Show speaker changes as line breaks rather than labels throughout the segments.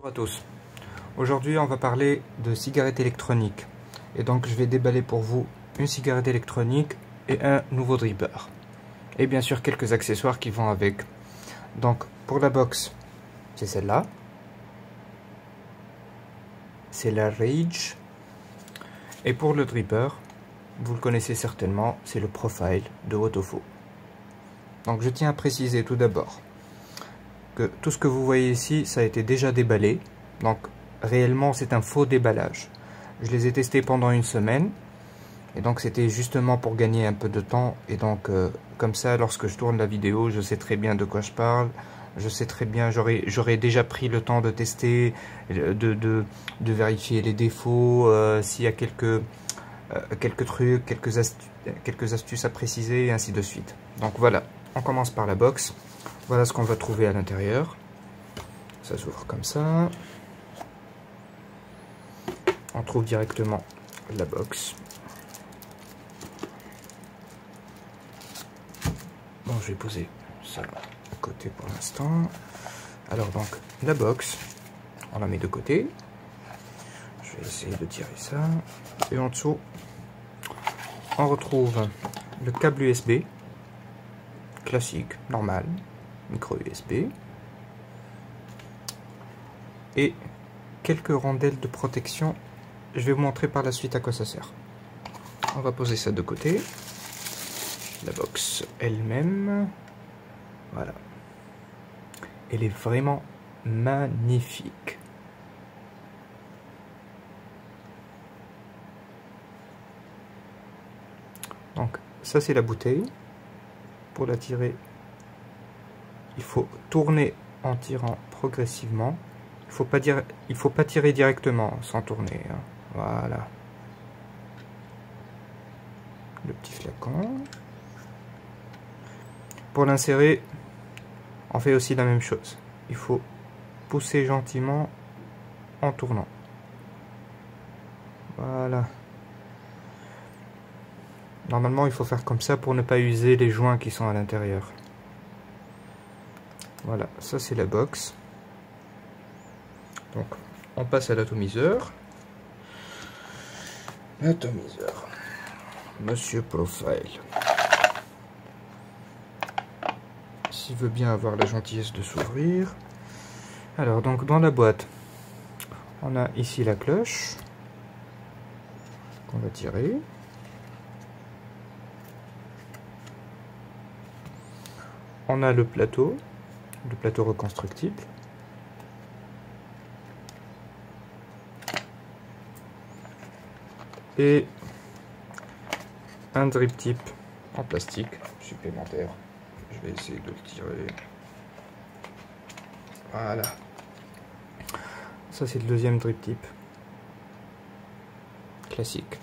Bonjour à tous. Aujourd'hui on va parler de cigarettes électroniques et donc je vais déballer pour vous une cigarette électronique et un nouveau dripper et bien sûr quelques accessoires qui vont avec. Donc pour la box c'est celle-là, c'est la Rage, et pour le dripper vous le connaissez certainement, c'est le Profile de Autofo. Donc je tiens à préciser tout d'abord que tout ce que vous voyez ici, ça a été déjà déballé. Donc réellement c'est un faux déballage. Je les ai testés pendant une semaine et donc c'était justement pour gagner un peu de temps. Et donc comme ça, lorsque je tourne la vidéo, je sais très bien de quoi je parle. Je sais très bien, j'aurais déjà pris le temps de tester, de vérifier les défauts, s'il y a quelques trucs, quelques astuces à préciser et ainsi de suite. Donc voilà, on commence par la box. Voilà ce qu'on va trouver à l'intérieur. Ça s'ouvre comme ça. On trouve directement la box. Bon, je vais poser ça à côté pour l'instant. Alors donc, la box, on la met de côté. Je vais essayer de tirer ça. Et en dessous, on retrouve le câble USB. Classique, normal. Micro USB. Et quelques rondelles de protection. Je vais vous montrer par la suite à quoi ça sert. On va poser ça de côté. La box elle-même. Voilà. Elle est vraiment magnifique. Donc ça c'est la bouteille. Pour la tirer, il faut tourner en tirant progressivement. Il faut pas tirer directement sans tourner, hein. Voilà. Le petit flacon. Pour l'insérer, on fait aussi la même chose. Il faut pousser gentiment en tournant. Voilà. Normalement, il faut faire comme ça pour ne pas user les joints qui sont à l'intérieur. Voilà, ça c'est la box. Donc, on passe à l'atomiseur. L'atomiseur. Monsieur Profile. S'il veut bien avoir la gentillesse de s'ouvrir. Alors, donc, dans la boîte, on a ici la cloche qu'on va tirer. On a le plateau reconstructible. Et un drip tip en plastique supplémentaire. Je vais essayer de le tirer. Voilà. Ça c'est le deuxième drip tip. Classique.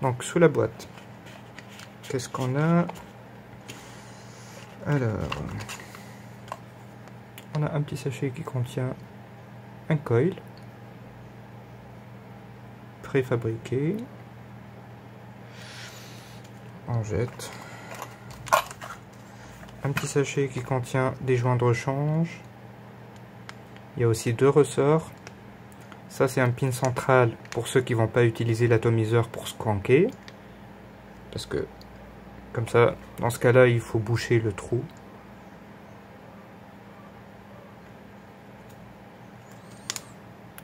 Donc sous la boîte, qu'est-ce qu'on a? Alors, on a un petit sachet qui contient un coil préfabriqué. On jette. Un petit sachet qui contient des joints de rechange. Il y a aussi deux ressorts. Ça c'est un pin central pour ceux qui vont pas utiliser l'atomiseur pour se cranker. Parce que comme ça, dans ce cas-là, il faut boucher le trou.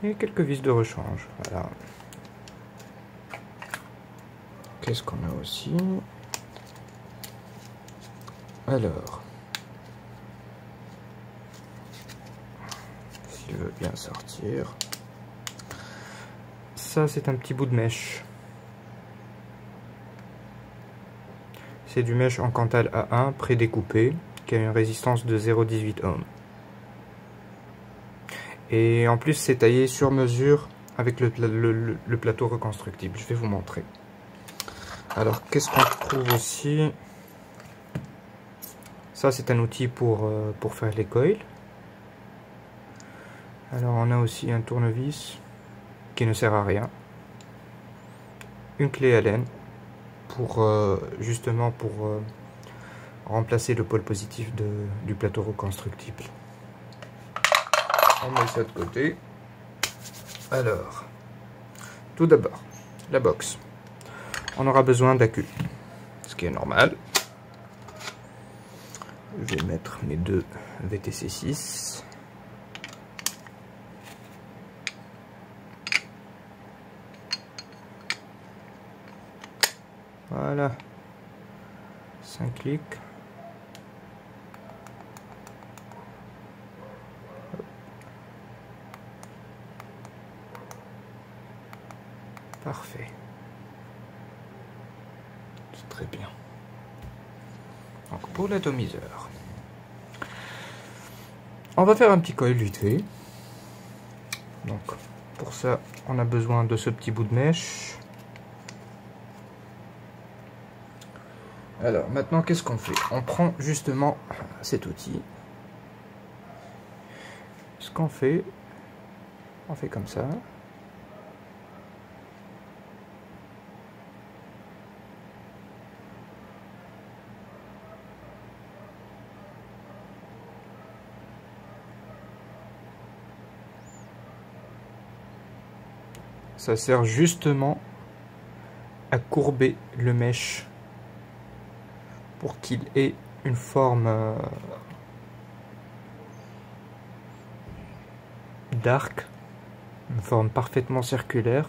Et quelques vis de rechange. Voilà. Qu'est-ce qu'on a aussi? Alors, s'il veut bien sortir. Ça, c'est un petit bout de mèche. C'est du mèche en Cantal A1 prédécoupé qui a une résistance de 0,18 ohms. Et en plus c'est taillé sur mesure avec le plateau reconstructible. Je vais vous montrer. Alors qu'est-ce qu'on trouve aussi? Ça c'est un outil pour faire les coils. Alors on a aussi un tournevis qui ne sert à rien. Une clé Allen. Justement pour remplacer le pôle positif du plateau reconstructible. on met ça de côté. Alors, tout d'abord, la box. On aura besoin d'accu, ce qui est normal. Je vais mettre mes deux VTC 6. Voilà. 5 clics. Parfait. C'est très bien. Donc pour l'atomiseur, on va faire un petit coil vite fait. Donc pour ça, on a besoin de ce petit bout de mèche. Alors maintenant, qu'est-ce qu'on fait? On prend justement cet outil. Ce qu'on fait, on fait comme ça. Ça sert justement à courber le mèche pour qu'il ait une forme d'arc, une forme parfaitement circulaire.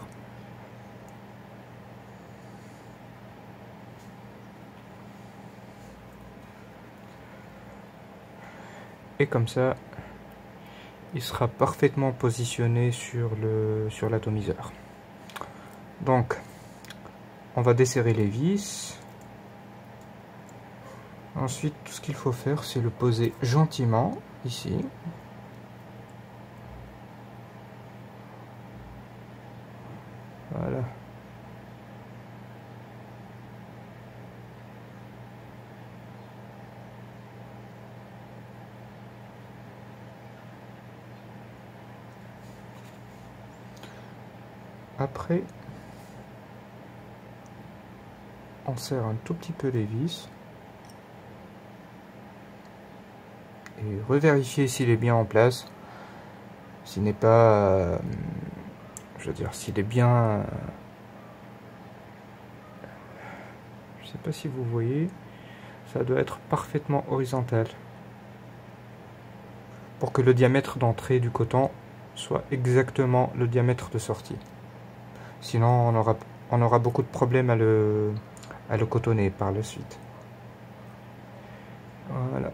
Et comme ça, il sera parfaitement positionné sur l'atomiseur. Donc, on va desserrer les vis. Ensuite, tout ce qu'il faut faire, c'est le poser gentiment ici. Voilà. Après, on serre un tout petit peu les vis. Et revérifier s'il est bien en place. S'il n'est pas... je veux dire, s'il est bien... je sais pas si vous voyez. Ça doit être parfaitement horizontal. Pour que le diamètre d'entrée du coton soit exactement le diamètre de sortie. Sinon, on aura beaucoup de problèmes à le cotonner par la suite. Voilà.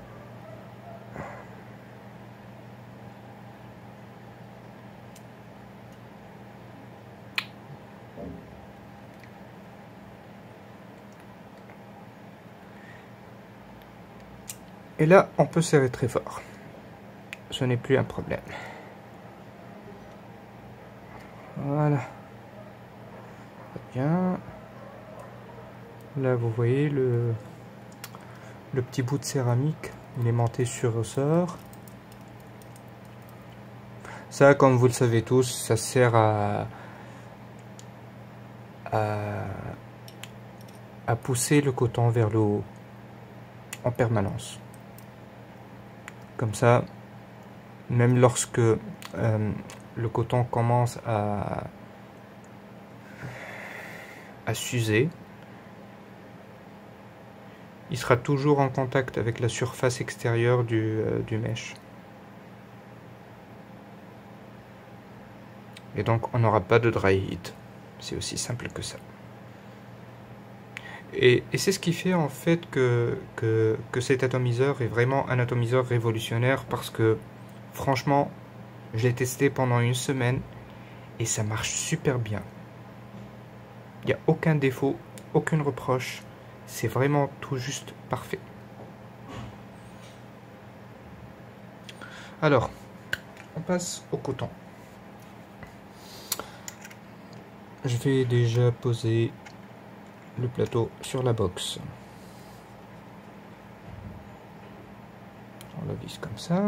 Et là, on peut serrer très fort. Ce n'est plus un problème. Voilà. Bien. Là, vous voyez le petit bout de céramique. Il est monté sur ressort. Ça, comme vous le savez tous, ça sert à pousser le coton vers le haut en permanence. Comme ça, même lorsque le coton commence à s'user, il sera toujours en contact avec la surface extérieure du mèche. Et donc on n'aura pas de dry heat. C'est aussi simple que ça. Et c'est ce qui fait en fait que cet atomiseur est vraiment un atomiseur révolutionnaire, parce que franchement, je l'ai testé pendant une semaine et ça marche super bien. Il n'y a aucun défaut, aucune reproche. C'est vraiment tout juste parfait. Alors, on passe au coton. Je vais déjà poser le plateau sur la box. On la visse comme ça.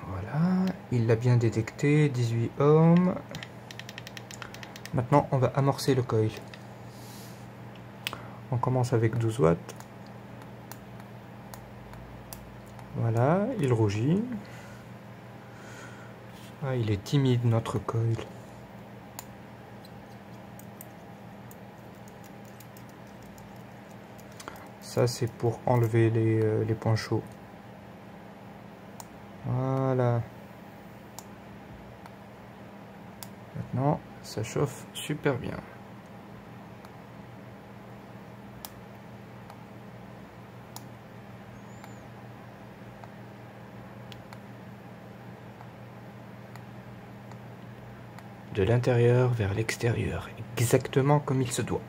Voilà, il l'a bien détecté, 18 ohms. Maintenant, on va amorcer le coil. On commence avec 12 watts. Voilà, il rougit. Ah, il est timide notre coil. Ça c'est pour enlever les points chauds. Voilà. Maintenant, ça chauffe super bien. De l'intérieur vers l'extérieur, exactement comme il se doit.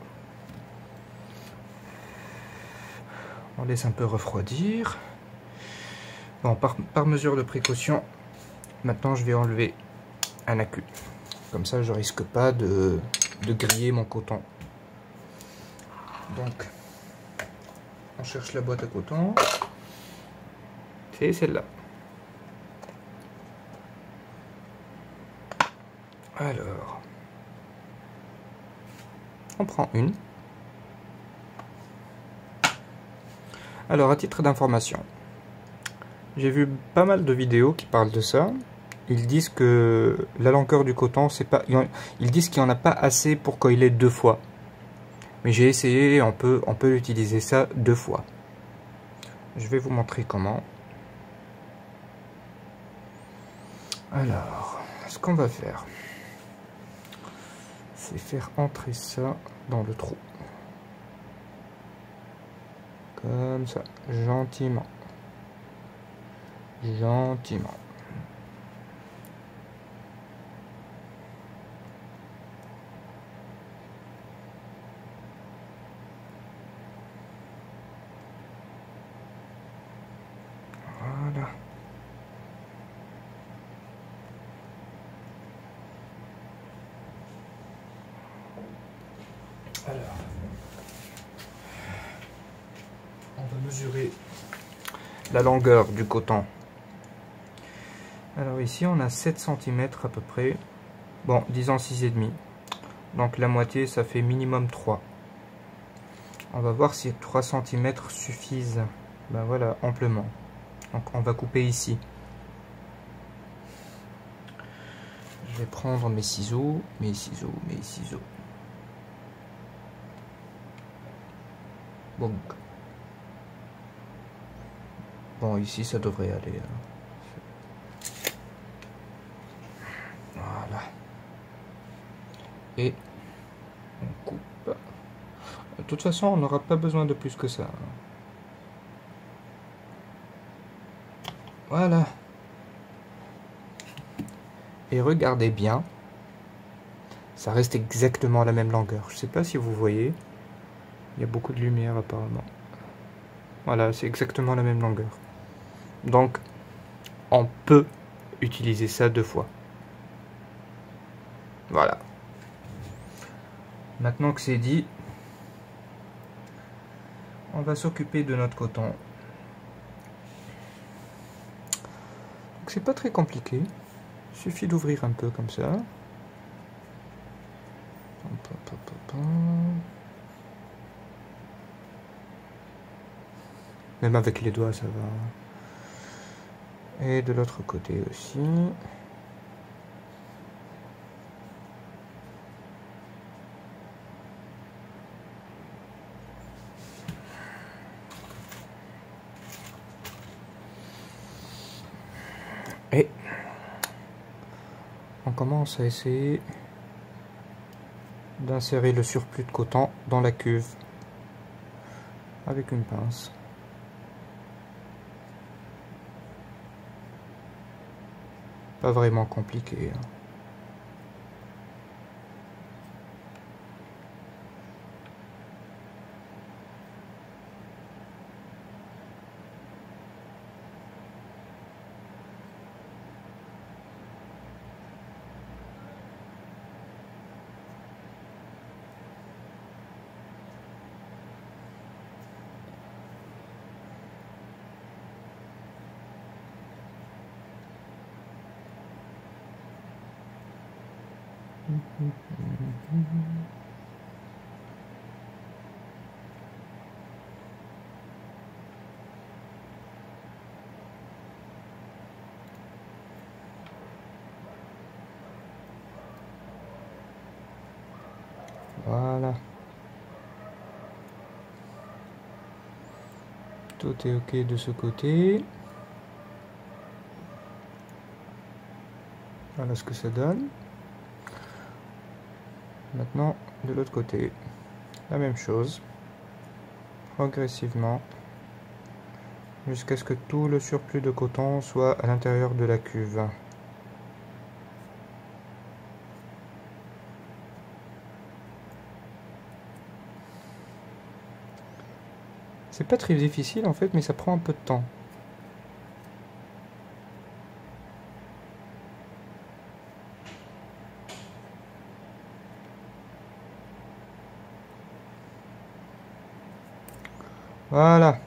On laisse un peu refroidir. Bon, par mesure de précaution, maintenant je vais enlever un accu. Comme ça, je risque pas de griller mon coton. Donc, on cherche la boîte à coton. C'est celle-là. Alors, on prend une. Alors, à titre d'information, j'ai vu pas mal de vidéos qui parlent de ça. Ils disent que la longueur du coton, c'est pas. Ils disent qu'il n'y en a pas assez pour coiler 2 fois. Mais j'ai essayé, on peut utiliser ça 2 fois. Je vais vous montrer comment. Alors, ce qu'on va faire, c'est faire entrer ça dans le trou. Comme ça, gentiment. Gentiment. Voilà. Alors, on va mesurer la longueur du coton. Alors ici, on a 7 cm à peu près. Bon, disons 6,5. Donc la moitié, ça fait minimum 3. On va voir si 3 cm suffisent. Ben voilà, amplement. Donc on va couper ici. Je vais prendre mes ciseaux. Bon. Bon, ici ça devrait aller. Voilà. Et on coupe. De toute façon, on n'aura pas besoin de plus que ça. Voilà. Et regardez bien. Ça reste exactement la même longueur. Je ne sais pas si vous voyez. Il y a beaucoup de lumière apparemment. Voilà, c'est exactement la même longueur. Donc, on peut utiliser ça 2 fois. Voilà. Maintenant que c'est dit, on va s'occuper de notre coton. Donc c'est pas très compliqué. Il suffit d'ouvrir un peu comme ça. Même avec les doigts, ça va. Et de l'autre côté aussi. Et on commence à essayer d'insérer le surplus de coton dans la cuve avec une pince. Pas vraiment compliqué. Voilà. Tout est ok de ce côté. Voilà ce que ça donne. Maintenant, de l'autre côté, la même chose. Progressivement. Jusqu'à ce que tout le surplus de coton soit à l'intérieur de la cuve. C'est pas très difficile en fait, mais ça prend un peu de temps. Voilà.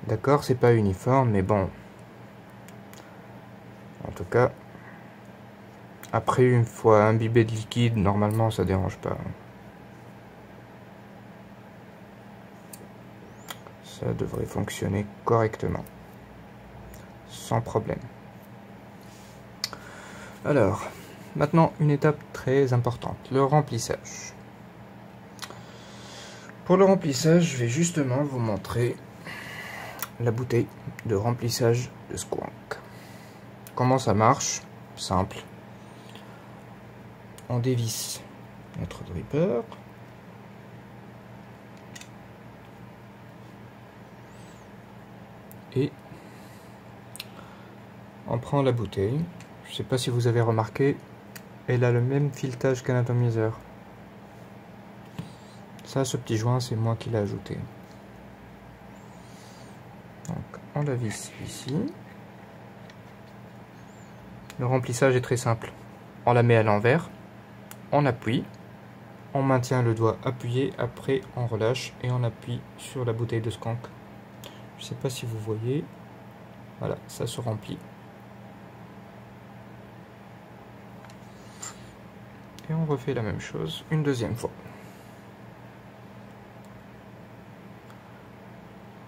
D'accord, c'est pas uniforme, mais bon. En tout cas, après une fois imbibé de liquide, normalement ça dérange pas. Ça devrait fonctionner correctement. Sans problème. Alors, maintenant une étape très importante, le remplissage. Pour le remplissage, je vais justement vous montrer la bouteille de remplissage de Squonk. Comment ça marche? Simple. On dévisse notre dripper. Et on prend la bouteille. Je ne sais pas si vous avez remarqué, elle a le même filetage qu'un atomiseur. Ça, ce petit joint, c'est moi qui l'ai ajouté. Donc, on la visse ici. Le remplissage est très simple. On la met à l'envers, on appuie, on maintient le doigt appuyé, après on relâche et on appuie sur la bouteille de Squonk. Je ne sais pas si vous voyez. Voilà, ça se remplit. Et on refait la même chose une deuxième fois.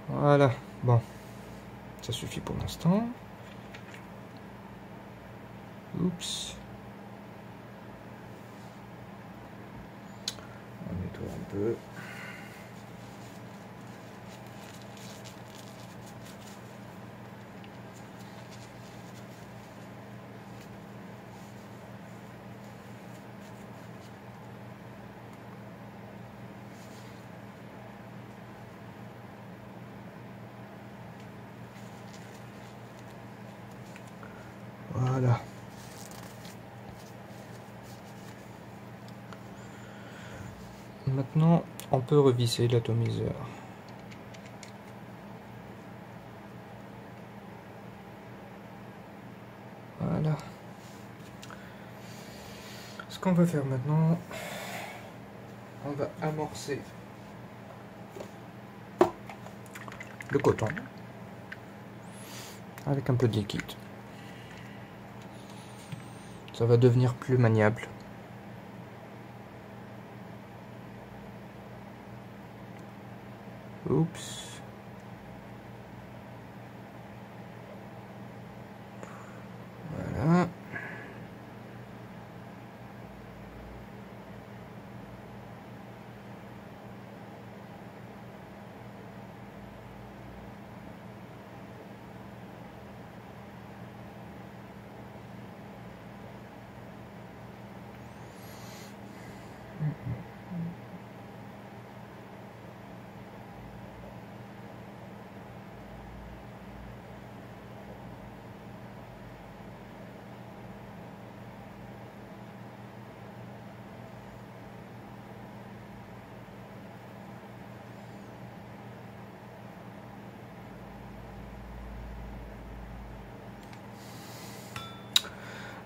Voilà, bon, ça suffit pour l'instant. Oups. On nettoie un peu. Voilà. Maintenant, on peut revisser l'atomiseur. Voilà. Ce qu'on va faire maintenant, on va amorcer le coton avec un peu de liquide. Ça va devenir plus maniable. Oups. Voilà.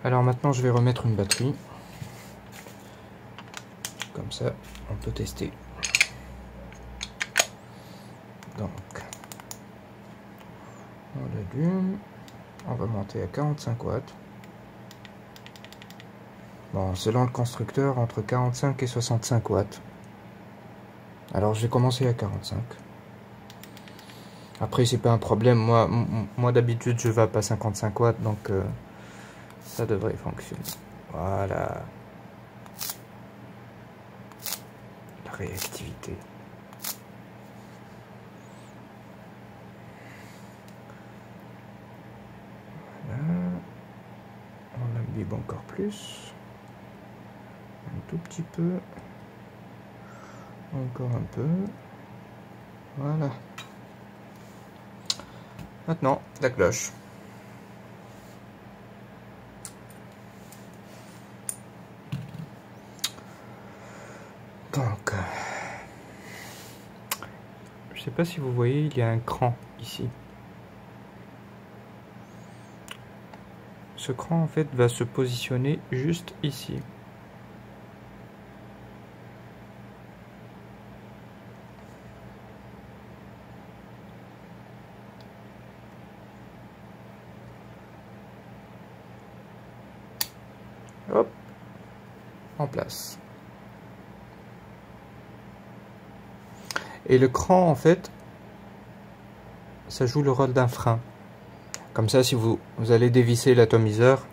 Alors maintenant je vais remettre une batterie. Comme ça on peut tester. Donc volume. On va monter à 45 watts. Bon, selon le constructeur, entre 45 et 65 watts. Alors, je vais commencer à 45. Après, c'est pas un problème. Moi d'habitude, je vape à 55 watts, donc ça devrait fonctionner. Voilà. La réactivité. Voilà. On imbibe encore plus. Un tout petit peu. Encore un peu. Voilà. Maintenant, la cloche. Donc, je sais pas si vous voyez, il y a un cran ici. Ce cran, en fait, va se positionner juste ici. Hop, en place. Et le cran, en fait, ça joue le rôle d'un frein. Comme ça, si vous allez dévisser l'atomiseur,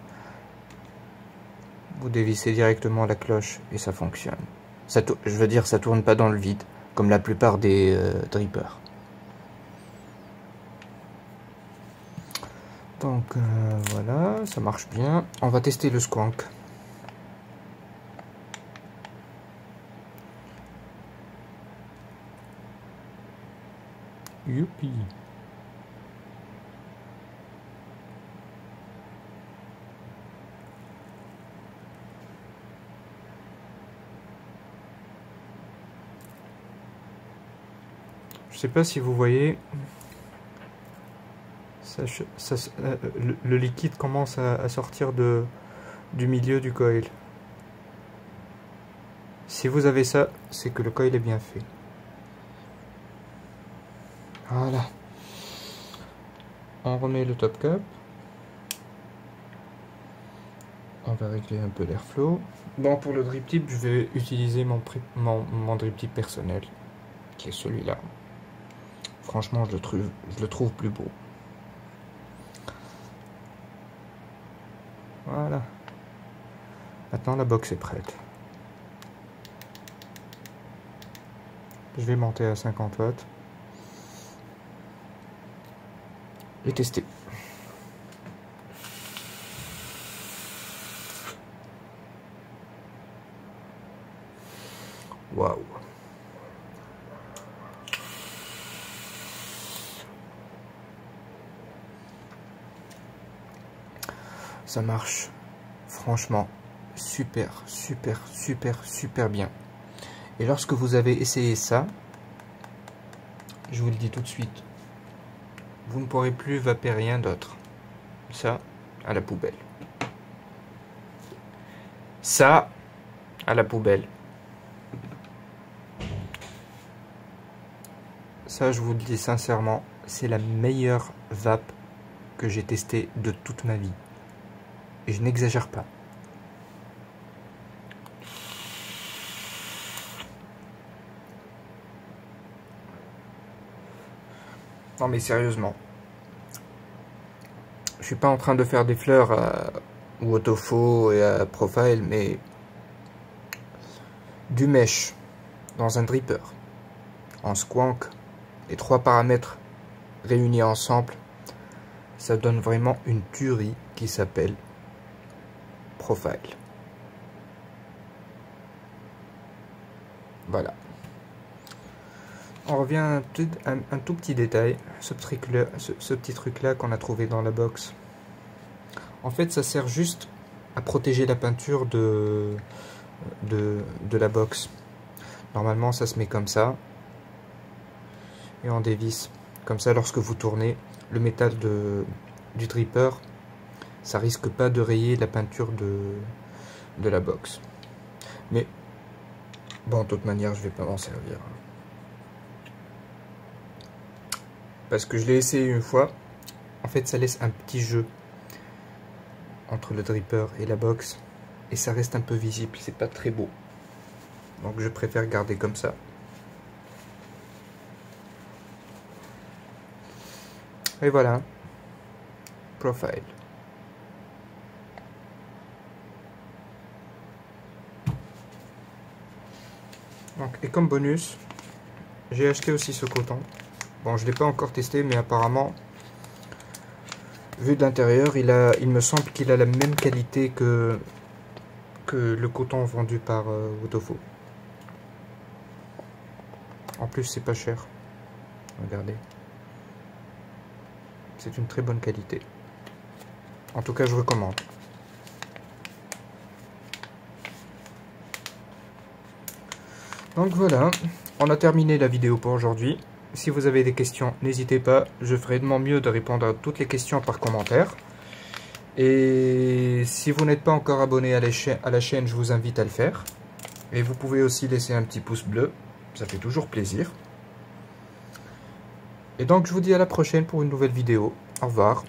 vous dévissez directement la cloche et ça fonctionne. Je veux dire, ça tourne pas dans le vide, comme la plupart des drippers. Donc voilà, ça marche bien. On va tester le squonk. Youpi. Je sais pas si vous voyez, le liquide commence à sortir du milieu du coil. Si vous avez ça, c'est que le coil est bien fait. Voilà. On remet le top cap. On va régler un peu l'airflow. Bon, pour le drip tip, je vais utiliser mon drip tip personnel, qui est celui-là. Franchement, je le trouve plus beau. Voilà. Maintenant, la box est prête. Je vais monter à 50 watts. Et tester. Waouh. Ça marche franchement super bien. Et lorsque vous avez essayé ça, je vous le dis tout de suite, vous ne pourrez plus vaper rien d'autre. Ça, à la poubelle. Ça, à la poubelle. Ça, je vous le dis sincèrement, c'est la meilleure vape que j'ai testée de toute ma vie. Et je n'exagère pas. Non mais sérieusement. Je suis pas en train de faire des fleurs à Wotofo et à Profile, mais du mesh dans un dripper, en squonk, les trois paramètres réunis ensemble, ça donne vraiment une tuerie qui s'appelle Profile. Voilà. On revient à un tout petit détail, ce petit truc là qu'on a trouvé dans la box. En fait, ça sert juste à protéger la peinture de la box. Normalement, ça se met comme ça et on dévisse. Comme ça, lorsque vous tournez le métal du dripper, ça risque pas de rayer la peinture de la box. Mais bon, de toute manière, je vais pas m'en servir. Parce que je l'ai essayé une fois en fait ça laisse un petit jeu entre le dripper et la box, et ça reste un peu visible, c'est pas très beau. Donc je préfère garder comme ça. Et voilà, profile. Donc, et comme bonus, j'ai acheté aussi ce coton. Bon, je l'ai pas encore testé, mais apparemment, vu de l'intérieur, il me semble qu'il a la même qualité que le coton vendu par Wotofo. En plus, c'est pas cher. Regardez. C'est une très bonne qualité. En tout cas, je recommande. Donc voilà, on a terminé la vidéo pour aujourd'hui. Si vous avez des questions, n'hésitez pas. Je ferai de mon mieux de répondre à toutes les questions par commentaire. Et si vous n'êtes pas encore abonné à la chaîne, je vous invite à le faire. Et vous pouvez aussi laisser un petit pouce bleu. Ça fait toujours plaisir. Et donc, je vous dis à la prochaine pour une nouvelle vidéo. Au revoir.